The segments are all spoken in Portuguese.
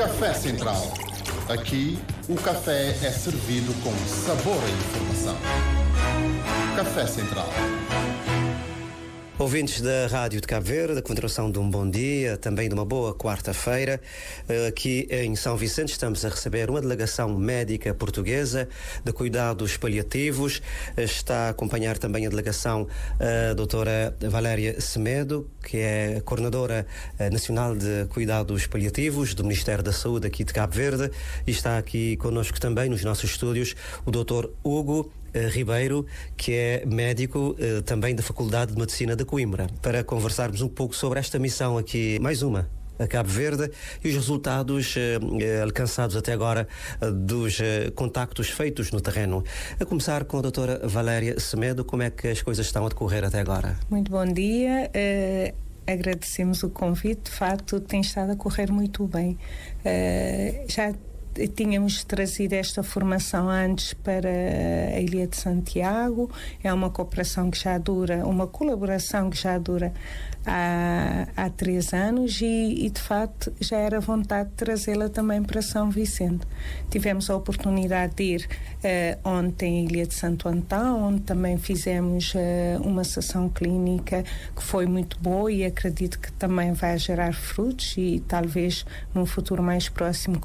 Café Central. Aqui, o café é servido com sabor e informação. Café Central. Ouvintes da Rádio de Cabo Verde, a continuação de um bom dia, também de uma boa quarta-feira. Aqui em São Vicente estamos a receber uma delegação médica portuguesa de cuidados paliativos. Está a acompanhar também a delegação a doutora Valéria Semedo, que é coordenadora nacional de cuidados paliativos do Ministério da Saúde aqui de Cabo Verde. E está aqui connosco também nos nossos estúdios o doutor Hugo Ribeiro, que é médico também da Faculdade de Medicina de Coimbra, para conversarmos um pouco sobre esta missão aqui, mais uma, a Cabo Verde, e os resultados alcançados até agora dos contactos feitos no terreno. A começar com a doutora Valéria Semedo, como é que as coisas estão a decorrer até agora? Muito bom dia. Agradecemos o convite, de facto tem estado a correr muito bem. Já tínhamos trazido esta formação antes para a Ilha de Santiago. É uma cooperação que já dura, uma colaboração que já dura há 3 anos e de facto já era vontade de trazê-la também para São Vicente. Tivemos a oportunidade de ir ontem à Ilha de Santo Antão, onde também fizemos uma sessão clínica que foi muito boa e acredito que também vai gerar frutos e talvez num futuro mais próximo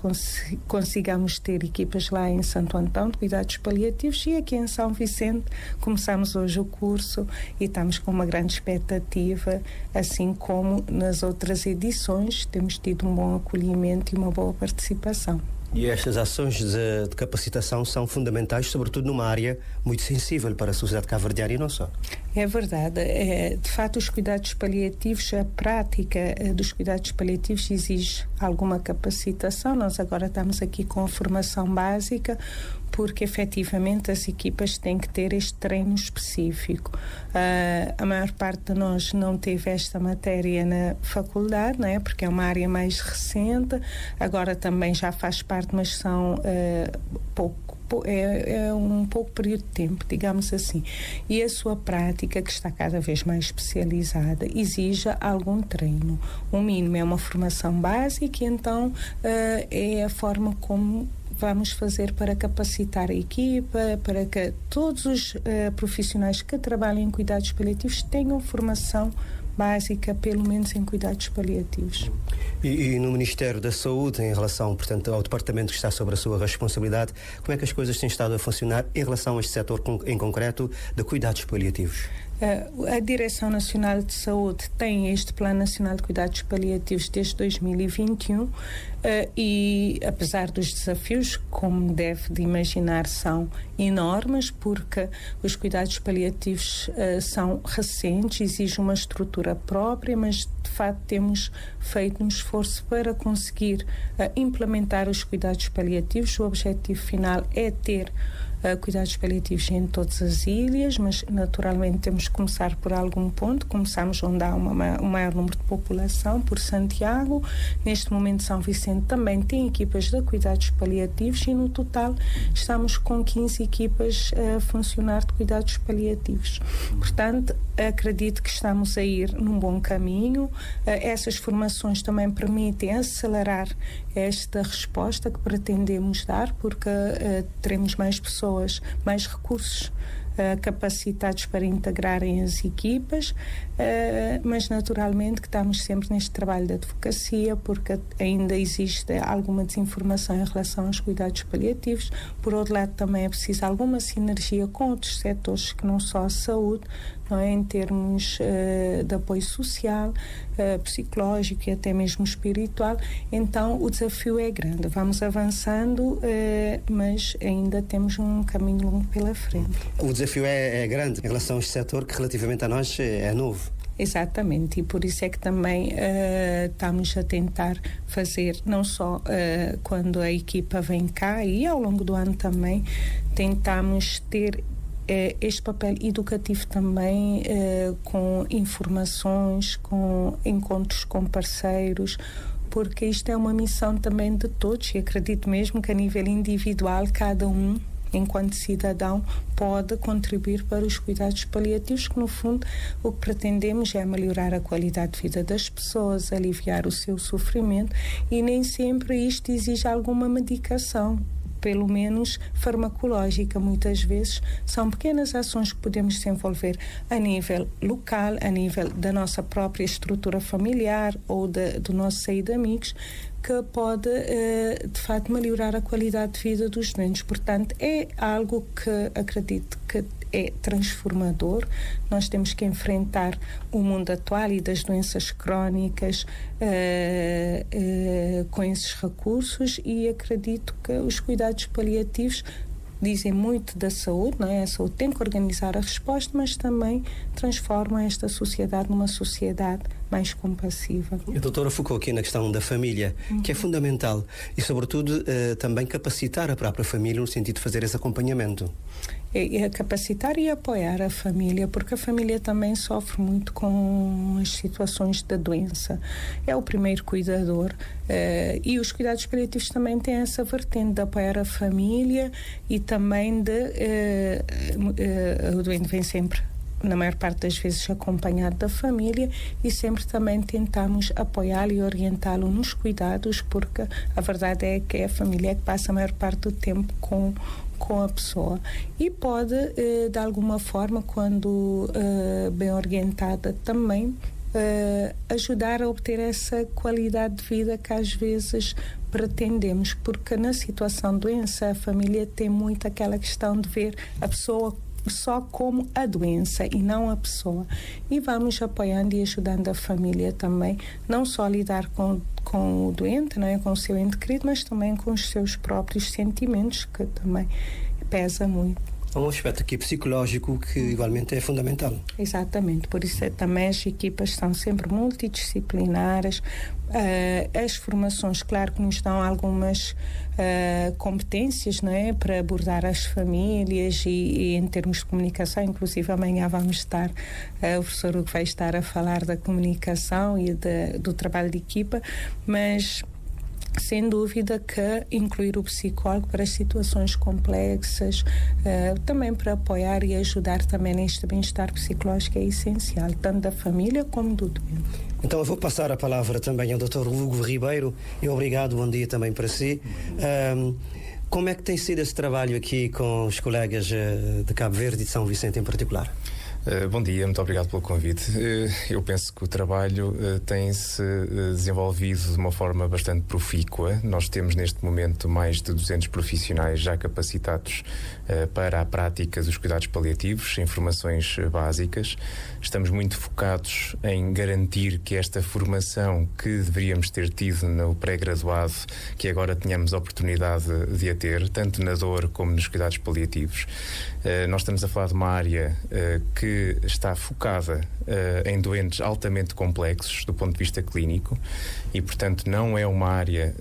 consigamos ter equipas lá em Santo Antão de cuidados paliativos, e aqui em São Vicente começamos hoje o curso e estamos com uma grande expectativa, assim como nas outras edições temos tido um bom acolhimento e uma boa participação. E estas ações de capacitação são fundamentais, sobretudo numa área muito sensível para a sociedade cabo-verdiana e não só. É verdade. De facto, os cuidados paliativos, a prática dos cuidados paliativos exige alguma capacitação. Nós agora estamos aqui com a formação básica, porque efetivamente as equipas têm que ter este treino específico. A maior parte de nós não teve esta matéria na faculdade, não é? Porque é uma área mais recente, agora também já faz parte, mas são um pouco período de tempo, digamos assim. E a sua prática, que está cada vez mais especializada, exige algum treino. O mínimo é uma formação básica e então é a forma como vamos fazer para capacitar a equipa, para que todos os profissionais que trabalham em cuidados paliativos tenham formação básica, pelo menos em cuidados paliativos. E no Ministério da Saúde, em relação, portanto, ao departamento que está sobre a sua responsabilidade, como é que as coisas têm estado a funcionar em relação a este setor em concreto de cuidados paliativos? A Direção Nacional de Saúde tem este Plano Nacional de Cuidados Paliativos desde 2021 e apesar dos desafios, como deve de imaginar, são enormes, porque os cuidados paliativos são recentes, exige uma estrutura própria, mas de facto temos feito um esforço para conseguir implementar os cuidados paliativos. O objetivo final é ter cuidados paliativos em todas as ilhas, mas naturalmente temos que começar por algum ponto. Começamos onde há um maior número de população, por Santiago. Neste momento São Vicente também tem equipas de cuidados paliativos e no total estamos com 15 equipas a funcionar de cuidados paliativos. Portanto, acredito que estamos a ir num bom caminho. Essas formações também permitem acelerar esta resposta que pretendemos dar, porque teremos mais pessoas, mais recursos capacitados para integrarem as equipas, mas naturalmente que estamos sempre neste trabalho de advocacia, porque ainda existe alguma desinformação em relação aos cuidados paliativos. Por outro lado, também é preciso alguma sinergia com outros setores que não só a saúde, não é? Em termos de apoio social, psicológico e até mesmo espiritual. Então o desafio é grande, vamos avançando, mas ainda temos um caminho longo pela frente. O desafio é grande em relação a este setor, que relativamente a nós é novo. Exatamente, e por isso é que também estamos a tentar fazer, não só quando a equipa vem cá, e ao longo do ano também tentamos ter este papel educativo também, com informações, com encontros com parceiros, porque isto é uma missão também de todos, e acredito mesmo que a nível individual cada um enquanto cidadão, pode contribuir para os cuidados paliativos, que no fundo o que pretendemos é melhorar a qualidade de vida das pessoas, aliviar o seu sofrimento, e nem sempre isto exige alguma medicação, pelo menos farmacológica. Muitas vezes são pequenas ações que podemos desenvolver a nível local, a nível da nossa própria estrutura familiar ou do nosso seio de amigos, que pode, de facto, melhorar a qualidade de vida dos doentes. Portanto, é algo que acredito que é transformador. Nós temos que enfrentar o mundo atual e das doenças crónicas com esses recursos, e acredito que os cuidados paliativos dizem muito da saúde, não é? A saúde tem que organizar a resposta, mas também transforma esta sociedade numa sociedade mais compassiva. A doutora focou aqui na questão da família, que é fundamental, e sobretudo também capacitar a própria família no sentido de fazer esse acompanhamento. É capacitar e apoiar a família, porque a família também sofre muito com as situações da doença. É o primeiro cuidador, e os cuidados paliativos também têm essa vertente de apoiar a família, e também o doente vem sempre, na maior parte das vezes, acompanhado da família, e sempre também tentamos apoiá-lo e orientá-lo nos cuidados, porque a verdade é que é a família que passa a maior parte do tempo com a pessoa, e pode, de alguma forma, quando bem orientada, também ajudar a obter essa qualidade de vida que às vezes pretendemos, porque na situação de doença a família tem muito aquela questão de ver a pessoa só como a doença e não a pessoa, e vamos apoiando e ajudando a família também, não só a lidar com o doente, não é, com o seu ente querido, mas também com os seus próprios sentimentos, que também pesa muito. Há um aspecto aqui psicológico que igualmente é fundamental. Exatamente, por isso também as equipas são sempre multidisciplinares. As formações, claro, que nos dão algumas competências, não é, para abordar as famílias e em termos de comunicação. Inclusive amanhã vamos estar, o professor Hugo vai estar a falar da comunicação e do trabalho de equipa, mas sem dúvida que incluir o psicólogo para as situações complexas, também para apoiar e ajudar também neste bem-estar psicológico, é essencial, tanto da família como do doente. Então eu vou passar a palavra também ao Dr. Hugo Ribeiro, e obrigado, bom dia também para si. Como é que tem sido esse trabalho aqui com os colegas de Cabo Verde e de São Vicente em particular? Bom dia, muito obrigado pelo convite. Eu penso que o trabalho tem-se desenvolvido de uma forma bastante profícua. Nós temos neste momento mais de 200 profissionais já capacitados para a prática dos cuidados paliativos, em formações básicas. Estamos muito focados em garantir que esta formação que deveríamos ter tido no pré-graduado, que agora tenhamos a oportunidade de a ter, tanto na dor como nos cuidados paliativos. Nós estamos a falar de uma área que está focada em doentes altamente complexos do ponto de vista clínico, e portanto não é uma área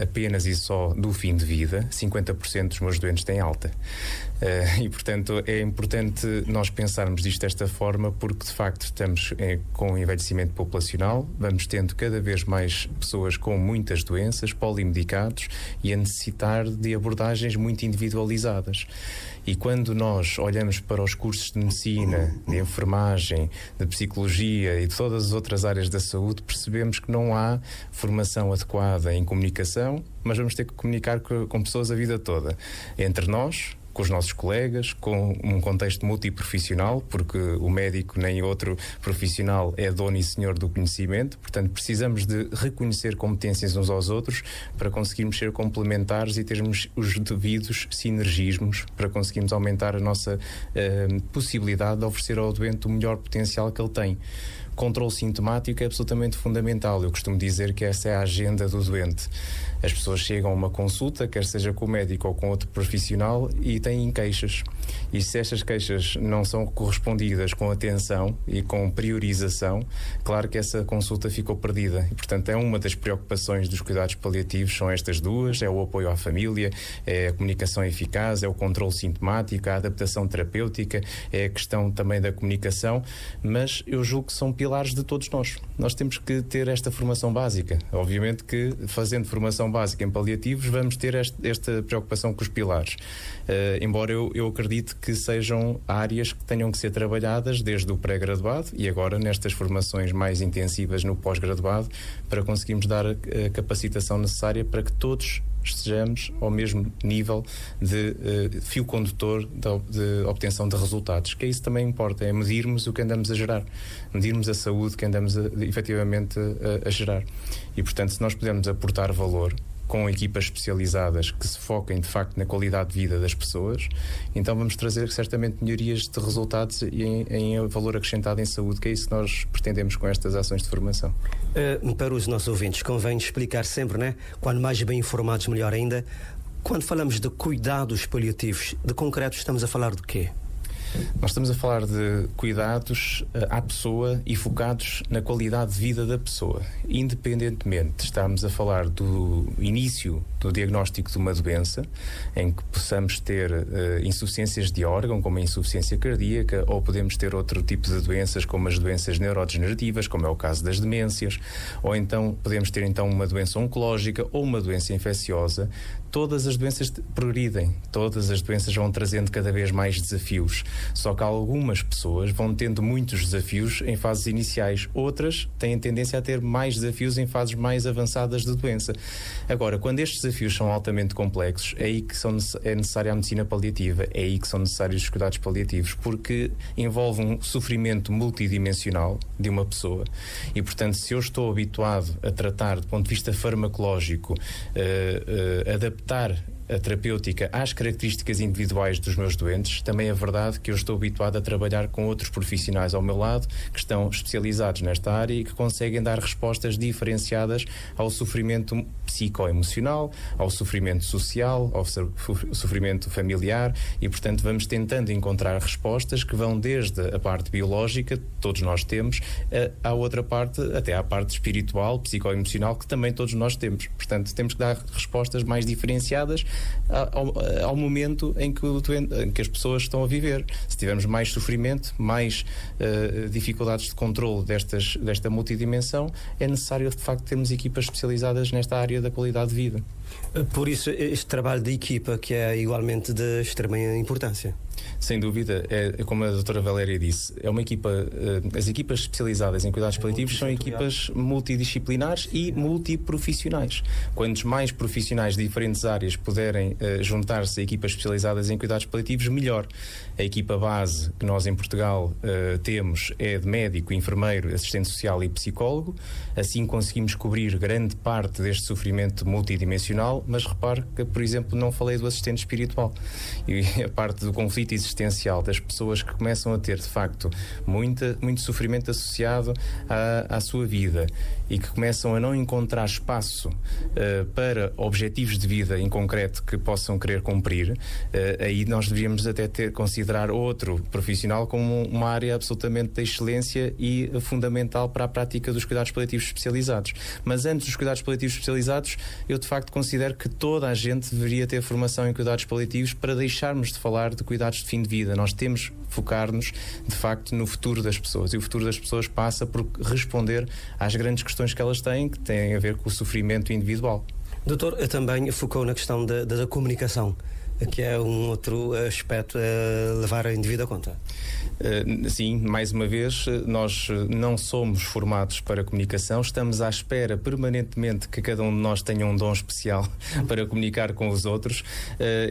apenas e só do fim de vida. 50% dos meus doentes têm alta, e portanto é importante nós pensarmos disto desta forma, porque de facto estamos com o envelhecimento populacional, vamos tendo cada vez mais pessoas com muitas doenças, polimedicados, e a necessitar de abordagens muito individualizadas. E quando nós olhamos para os cursos de medicina, de enfermagem, de psicologia e de todas as outras áreas da saúde, percebemos que não há formação adequada em comunicação, mas vamos ter que comunicar com pessoas a vida toda. Entre nós, com os nossos colegas, com um contexto multiprofissional, porque o médico nem outro profissional é dono e senhor do conhecimento, portanto precisamos de reconhecer competências uns aos outros para conseguirmos ser complementares e termos os devidos sinergismos para conseguirmos aumentar a nossa possibilidade de oferecer ao doente o melhor potencial que ele tem. Controle sintomático é absolutamente fundamental. Eu costumo dizer que essa é a agenda do doente. As pessoas chegam a uma consulta, quer seja com o médico ou com outro profissional, e têm queixas. E se estas queixas não são correspondidas com atenção e com priorização, claro que essa consulta ficou perdida. E, portanto, é uma das preocupações dos cuidados paliativos, são estas duas: é o apoio à família, é a comunicação eficaz, é o controle sintomático, a adaptação terapêutica, é a questão também da comunicação, mas eu julgo que são pilares de todos nós. Nós temos que ter esta formação básica. Obviamente que, fazendo formação básica em paliativos, vamos ter esta preocupação com os pilares. Embora eu acredite que sejam áreas que tenham que ser trabalhadas desde o pré-graduado e agora nestas formações mais intensivas no pós-graduado, para conseguirmos dar a capacitação necessária para que todos estejamos ao mesmo nível de fio condutor de obtenção de resultados, que é isso também importa, é medirmos o que andamos a gerar, medirmos a saúde que andamos efetivamente a gerar. E, portanto, se nós pudermos aportar valor com equipas especializadas que se foquem de facto na qualidade de vida das pessoas, então vamos trazer certamente melhorias de resultados e em valor acrescentado em saúde, que é isso que nós pretendemos com estas ações de formação. Para os nossos ouvintes, convém explicar sempre, né? Quanto mais bem informados, melhor ainda. Quando falamos de cuidados paliativos, de concreto estamos a falar de quê? Nós estamos a falar de cuidados à pessoa e focados na qualidade de vida da pessoa. Independentemente, estamos a falar do início do diagnóstico de uma doença, em que possamos ter insuficiências de órgão, como a insuficiência cardíaca, ou podemos ter outro tipo de doenças, como as doenças neurodegenerativas, como é o caso das demências, ou então podemos ter uma doença oncológica ou uma doença infecciosa. Todas as doenças progridem, todas as doenças vão trazendo cada vez mais desafios. Só que algumas pessoas vão tendo muitos desafios em fases iniciais, outras têm tendência a ter mais desafios em fases mais avançadas de doença. Agora, quando estes desafios são altamente complexos, é aí que é necessária a medicina paliativa, é aí que são necessários os cuidados paliativos, porque envolve um sofrimento multidimensional de uma pessoa e, portanto, se eu estou habituado a tratar do ponto de vista farmacológico, adaptar a terapêutica às características individuais dos meus doentes, também é verdade que eu estou habituado a trabalhar com outros profissionais ao meu lado que estão especializados nesta área e que conseguem dar respostas diferenciadas ao sofrimento psicoemocional, ao sofrimento social, ao sofrimento familiar e, portanto, vamos tentando encontrar respostas que vão desde a parte biológica, todos nós temos, à outra parte, até à parte espiritual, psicoemocional, que também todos nós temos. Portanto, temos que dar respostas mais diferenciadas ao momento em que as pessoas estão a viver. Se tivermos mais sofrimento, mais dificuldades de controle desta multidimensão, é necessário de facto termos equipas especializadas nesta área da qualidade de vida. Por isso este trabalho de equipa que é igualmente de extrema importância. Sem dúvida, é como a doutora Valéria disse, é uma equipa, as equipas especializadas em cuidados paliativos são equipas multidisciplinares e multiprofissionais. Quantos mais profissionais de diferentes áreas puderem juntar-se a equipas especializadas em cuidados paliativos, melhor. A equipa base que nós em Portugal temos é de médico, enfermeiro, assistente social e psicólogo. Assim conseguimos cobrir grande parte deste sofrimento multidimensional, mas repare que, por exemplo, não falei do assistente espiritual. E a parte do conflito existencial das pessoas que começam a ter, de facto, muito sofrimento associado à sua vida e que começam a não encontrar espaço para objetivos de vida em concreto que possam querer cumprir, aí nós devíamos até considerar outro profissional como uma área absolutamente de excelência e fundamental para a prática dos cuidados paliativos especializados. Mas antes dos cuidados paliativos especializados, eu de facto considero que toda a gente deveria ter formação em cuidados paliativos para deixarmos de falar de cuidados de fim de vida. Nós temos que focar-nos de facto no futuro das pessoas, e o futuro das pessoas passa por responder às grandes questões que elas têm, que têm a ver com o sofrimento individual. Doutor, também focou na questão da comunicação, que é um outro aspecto a levar em devida conta. Sim, mais uma vez, nós não somos formados para a comunicação, estamos à espera permanentemente que cada um de nós tenha um dom especial para comunicar com os outros.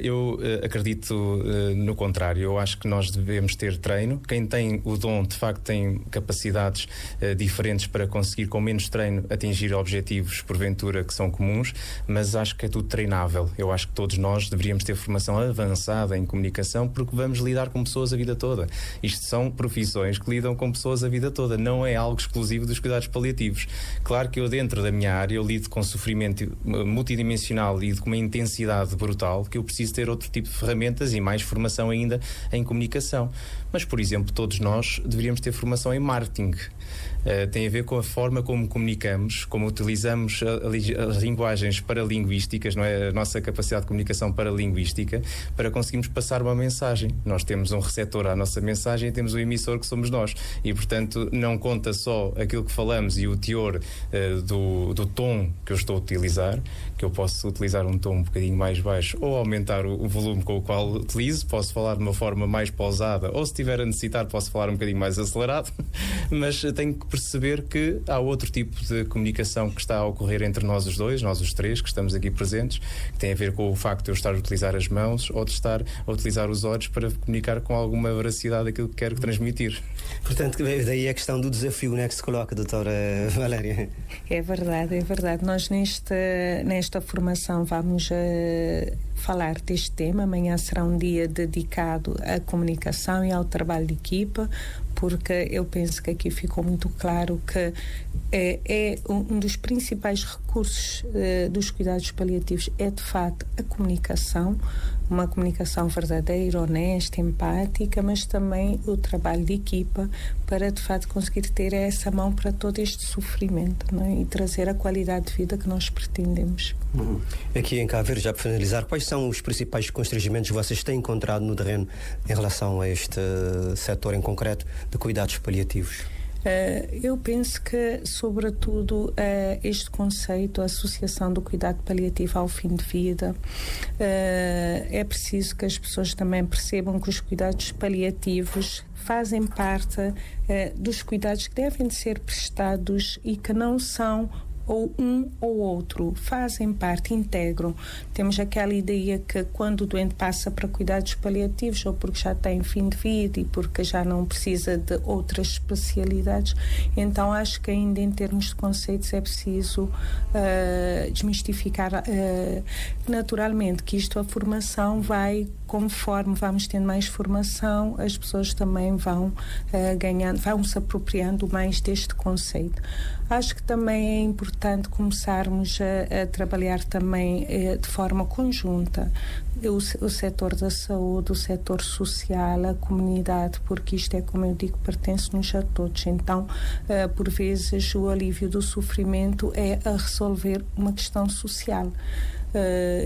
Eu acredito no contrário, eu acho que nós devemos ter treino. Quem tem o dom, de facto, tem capacidades diferentes para conseguir, com menos treino, atingir objetivos, porventura, que são comuns, mas acho que é tudo treinável. Eu acho que todos nós deveríamos ter formação formação avançada em comunicação, porque vamos lidar com pessoas a vida toda. Isto são profissões que lidam com pessoas a vida toda, não é algo exclusivo dos cuidados paliativos. Claro que eu, dentro da minha área, eu lido com sofrimento multidimensional e com uma intensidade brutal, que eu preciso ter outro tipo de ferramentas e mais formação ainda em comunicação. Mas, por exemplo, todos nós deveríamos ter formação em marketing. Tem a ver com a forma como comunicamos, como utilizamos as linguagens paralinguísticas, não é? A nossa capacidade de comunicação paralinguística, para conseguirmos passar uma mensagem. Nós temos um receptor à nossa mensagem e temos um emissor, que somos nós. E, portanto, não conta só aquilo que falamos e o teor do tom que eu estou a utilizar, que eu posso utilizar um tom um bocadinho mais baixo ou aumentar o volume com o qual utilizo, posso falar de uma forma mais pausada, ou se tiver a necessitar posso falar um bocadinho mais acelerado, mas tenho que perceber que há outro tipo de comunicação que está a ocorrer entre nós os dois, nós os três que estamos aqui presentes, que tem a ver com o facto de eu estar a utilizar as mãos ou de estar a utilizar os olhos para comunicar com alguma veracidade aquilo que quero transmitir. Portanto, daí a questão do desafio, né, que se coloca, doutora Valéria. É verdade, é verdade. Nós nesta formação vamos falar deste tema. Amanhã será um dia dedicado à comunicação e ao trabalho de equipa, porque eu penso que aqui ficou muito claro que é um dos principais recursos dos cuidados paliativos é, de facto, a comunicação, uma comunicação verdadeira, honesta, empática, mas também o trabalho de equipa para, de facto, conseguir ter essa mão para todo este sofrimento, não é? E trazer a qualidade de vida que nós pretendemos. Aqui em Cabo Verde, já para finalizar, quais são os principais constrangimentos que vocês têm encontrado no terreno em relação a este setor em concreto de cuidados paliativos? Eu penso que, sobretudo, este conceito, a associação do cuidado paliativo ao fim de vida, é preciso que as pessoas também percebam que os cuidados paliativos fazem parte dos cuidados que devem de ser prestados e que não são ou um ou outro, fazem parte, integram. Temos aquela ideia que quando o doente passa para cuidados paliativos, ou porque já tem fim de vida e porque já não precisa de outras especialidades, então acho que ainda em termos de conceitos é preciso desmistificar naturalmente que isto, a formação vai, conforme vamos tendo mais formação, as pessoas também vão ganhando, vão se apropriando mais deste conceito. Acho que também é importante começarmos a trabalhar também de forma conjunta o setor da saúde, o setor social, a comunidade, porque isto é, como eu digo, pertence-nos a todos. Então, por vezes, o alívio do sofrimento é a resolver uma questão social.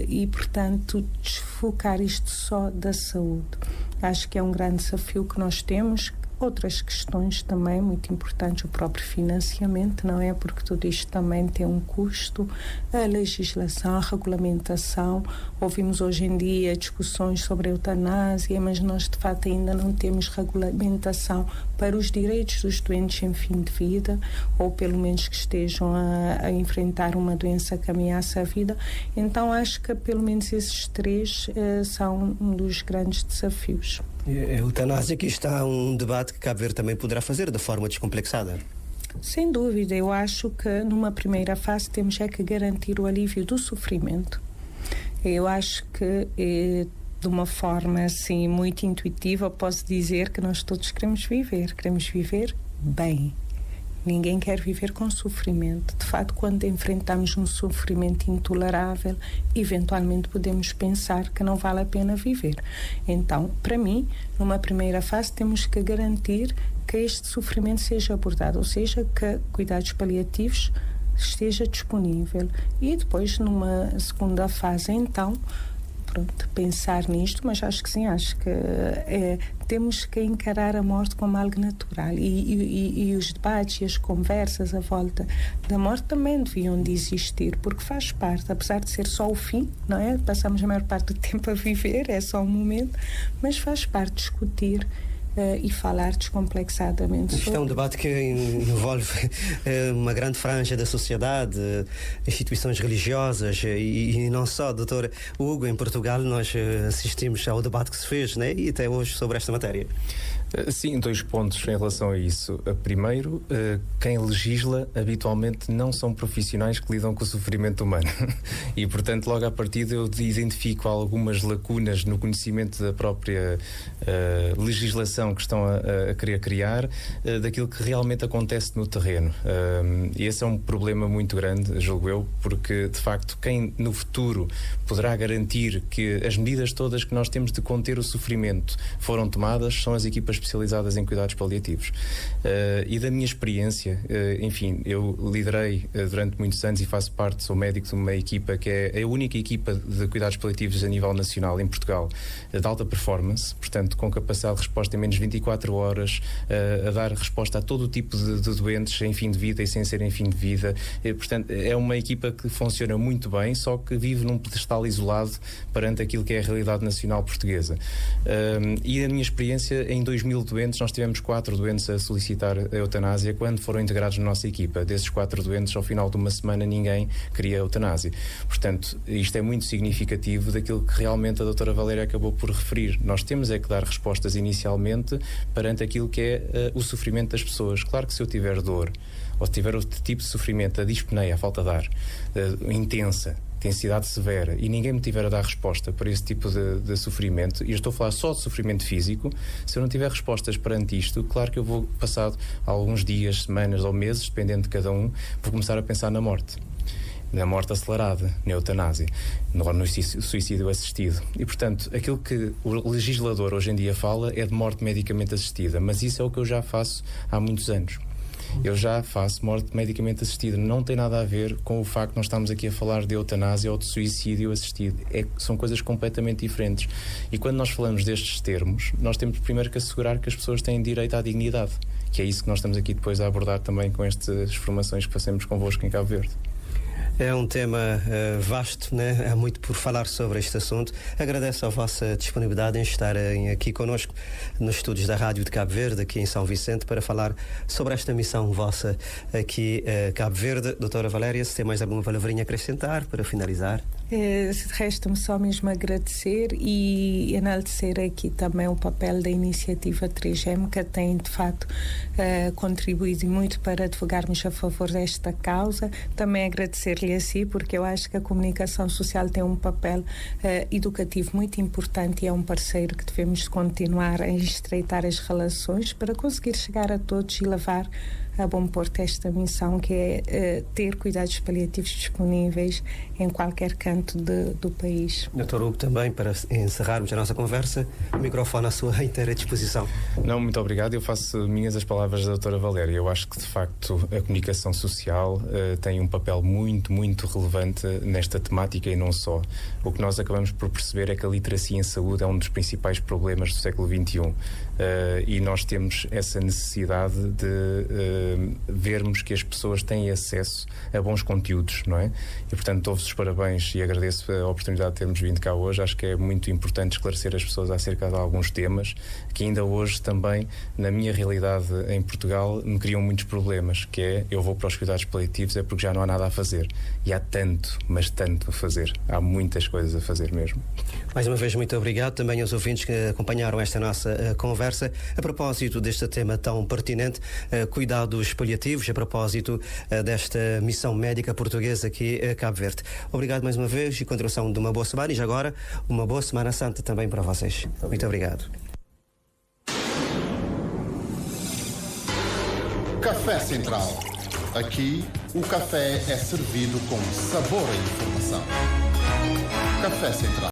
E, portanto, desfocar isto só da saúde. Acho que é um grande desafio que nós temos. Outras questões também muito importantes, o próprio financiamento, não é? Porque tudo isto também tem um custo, a legislação, a regulamentação. Ouvimos hoje em dia discussões sobre a eutanásia, mas nós de facto ainda não temos regulamentação para os direitos dos doentes em fim de vida, ou pelo menos que estejam a enfrentar uma doença que ameaça a vida. Então acho que pelo menos esses três são um dos grandes desafios. A eutanásia, aqui está um debate que Cabo Verde também poderá fazer de forma descomplexada. Sem dúvida, eu acho que numa primeira fase temos que garantir o alívio do sofrimento. Eu acho que de uma forma assim muito intuitiva posso dizer que nós todos queremos viver bem. Ninguém quer viver com sofrimento. De facto, quando enfrentamos um sofrimento intolerável, eventualmente podemos pensar que não vale a pena viver. Então, para mim, numa primeira fase, temos que garantir que este sofrimento seja abordado, ou seja, que cuidados paliativos esteja disponível. E depois, numa segunda fase, então, pensar nisto, mas acho que sim, acho que temos que encarar a morte como algo natural e os debates e as conversas à volta da morte também deviam de existir, porque faz parte, apesar de ser só o fim, não é? Passamos a maior parte do tempo a viver, é só um momento, mas faz parte discutir e falar descomplexadamente. Isto é um debate que envolve uma grande franja da sociedade, instituições religiosas e não só. Doutor Hugo, em Portugal nós assistimos ao debate que se fez, né? E até hoje sobre esta matéria. Sim, 2 pontos em relação a isso. Primeiro, quem legisla habitualmente não são profissionais que lidam com o sofrimento humano e, portanto, logo à partida eu identifico algumas lacunas no conhecimento da própria legislação que estão a querer criar, daquilo que realmente acontece no terreno. E esse é um problema muito grande, julgo eu, porque, de facto, quem no futuro poderá garantir que as medidas todas que nós temos de conter o sofrimento foram tomadas são as equipas especializadas em cuidados paliativos. E da minha experiência, enfim, eu liderei durante muitos anos e faço parte, sou médico de uma equipa que é a única equipa de cuidados paliativos a nível nacional em Portugal, de alta performance, portanto com capacidade de resposta em menos de 24 horas, a dar resposta a todo o tipo de doentes em fim de vida e sem ser em fim de vida. Portanto, é uma equipa que funciona muito bem, só que vive num pedestal isolado perante aquilo que é a realidade nacional portuguesa. E a minha experiência, em 2000 doentes, nós tivemos 4 doentes a solicitar a eutanásia quando foram integrados na nossa equipa. Desses 4 doentes, ao final de uma semana, ninguém queria a eutanásia. Portanto, isto é muito significativo daquilo que realmente a doutora Valéria acabou por referir. Nós temos é que dar respostas inicialmente perante aquilo que é o sofrimento das pessoas. Claro que se eu tiver dor, ou se tiver outro tipo de sofrimento, a dispneia, a falta de ar, intensa, intensidade severa, e ninguém me tiver a dar resposta para esse tipo de sofrimento, e eu estou a falar só de sofrimento físico, se eu não tiver respostas perante isto, claro que eu vou, passado alguns dias, semanas ou meses, dependendo de cada um, vou começar a pensar na morte acelerada, na eutanásia, no suicídio assistido. E, portanto, aquilo que o legislador hoje em dia fala é de morte medicamente assistida, mas isso é o que eu já faço há muitos anos. Eu já faço morte medicamente assistida. Não tem nada a ver com o facto de nós estamos aqui a falar de eutanásia ou de suicídio assistido. São coisas completamente diferentes. E quando nós falamos destes termos, nós temos primeiro que assegurar que as pessoas têm direito à dignidade, que é isso que nós estamos aqui depois a abordar também com estas formações que fazemos convosco em Cabo Verde. É um tema vasto, né? Há muito por falar sobre este assunto. Agradeço a vossa disponibilidade em estarem aqui connosco nos estúdios da Rádio de Cabo Verde, aqui em São Vicente, para falar sobre esta missão vossa aqui Cabo Verde. Doutora Valéria, se tem mais alguma palavrinha a acrescentar para finalizar? Resta-me só mesmo agradecer e enaltecer aqui também o papel da iniciativa 3M, que tem de facto contribuído muito para advogarmos a favor desta causa. Também agradecer-lhe a si, porque eu acho que a comunicação social tem um papel educativo muito importante e é um parceiro que devemos continuar a estreitar as relações para conseguir chegar a todos e levar a bom porto esta missão, que é ter cuidados paliativos disponíveis em qualquer canto do país. Dr. Hugo, também, para encerrarmos a nossa conversa, o microfone à sua inteira disposição. Não, muito obrigado. Eu faço minhas as palavras da doutora Valéria. Eu acho que, de facto, a comunicação social tem um papel muito, muito relevante nesta temática e não só. O que nós acabamos por perceber é que a literacia em saúde é um dos principais problemas do século XXI. E nós temos essa necessidade de vermos que as pessoas têm acesso a bons conteúdos, não é? E, portanto, dou-vos os parabéns e agradeço a oportunidade de termos vindo cá hoje. Acho que é muito importante esclarecer as pessoas acerca de alguns temas que ainda hoje também, na minha realidade em Portugal, me criam muitos problemas, que é, eu vou para os cuidados paliativos é porque já não há nada a fazer. E há tanto, mas tanto a fazer. Há muitas coisas a fazer mesmo. Mais uma vez, muito obrigado também aos ouvintes que acompanharam esta nossa conversa a propósito deste tema tão pertinente, cuidados paliativos, a propósito desta missão médica portuguesa aqui a Cabo Verde. Obrigado mais uma vez e continuação de uma boa semana e já agora uma boa Semana Santa também para vocês. Muito obrigado. Café Central. Aqui, o café é servido com sabor e informação. Café Central.